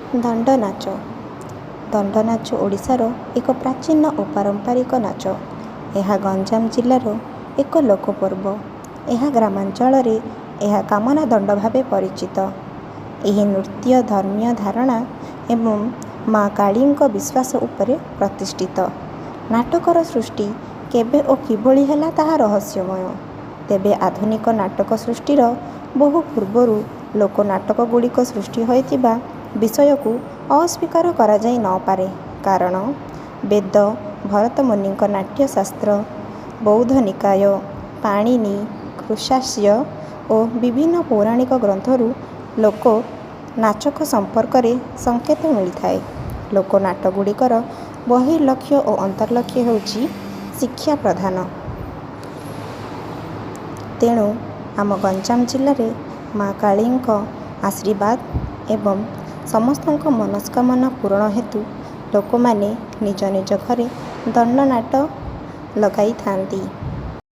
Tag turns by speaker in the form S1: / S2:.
S1: ଦଣ୍ଡନାଚ। ଦଣ୍ଡନାଚ ଓଡ଼ିଶାର ଏକ ପ୍ରାଚୀନ ଓ ପାରମ୍ପରିକ ନାଚ। ଏହା ଗଞ୍ଜାମ ଜିଲ୍ଲାର ଏକ ଲୋକପର୍ବ। ଏହା ଗ୍ରାମାଞ୍ଚଳରେ ଏହା କାମନା ଦଣ୍ଡ ଭାବେ ପରିଚିତ। ଏହି ନୃତ୍ୟ ଧର୍ମୀୟ ଧାରଣା ଏବଂ ମା କାଳୀଙ୍କ ବିଶ୍ୱାସ ଉପରେ ପ୍ରତିଷ୍ଠିତ। ନାଟକର ସୃଷ୍ଟି କେବେ ଓ କିଭଳି ହେଲା ତାହା ରହସ୍ୟମୟ। ତେବେ ଆଧୁନିକ ନାଟକ ସୃଷ୍ଟିର ବହୁ ପୂର୍ବରୁ ଲୋକନାଟକ ଗୁଡ଼ିକ ସୃଷ୍ଟି ହୋଇଥିବା ବିଷୟକୁ ଅସ୍ୱୀକାର କରାଯାଇ ନପାରେ। କାରଣ ବେଦ, ଭରତ ମୁନିଙ୍କ ନାଟ୍ୟଶାସ୍ତ୍ର, ବୌଦ୍ଧ ନିକାୟ, ପାଣିନି, କୃଶାସ୍ୟ ଓ ବିଭିନ୍ନ ପୌରାଣିକ ଗ୍ରନ୍ଥରୁ ଲୋକ ନାଚକ ସମ୍ପର୍କରେ ସଙ୍କେତ ମିଳିଥାଏ। ଲୋକନାଟ ଗୁଡ଼ିକର ବହିର୍ଲକ୍ଷ୍ୟ ଓ ଅନ୍ତର୍ଲକ୍ଷ୍ୟ ହେଉଛି ଶିକ୍ଷା ପ୍ରଦାନ। ତେଣୁ ଆମ ଗଞ୍ଜାମ ଜିଲ୍ଲାରେ ମା କାଳୀଙ୍କ ଆଶୀର୍ବାଦ ଏବଂ ସମସ୍ତଙ୍କ ମନସ୍କାମନା ପୂରଣ ହେତୁ ଲୋକମାନେ ନିଜ ନିଜ ଘରେ ଦଣ୍ଡନାଟ ଲଗାଇଥାନ୍ତି।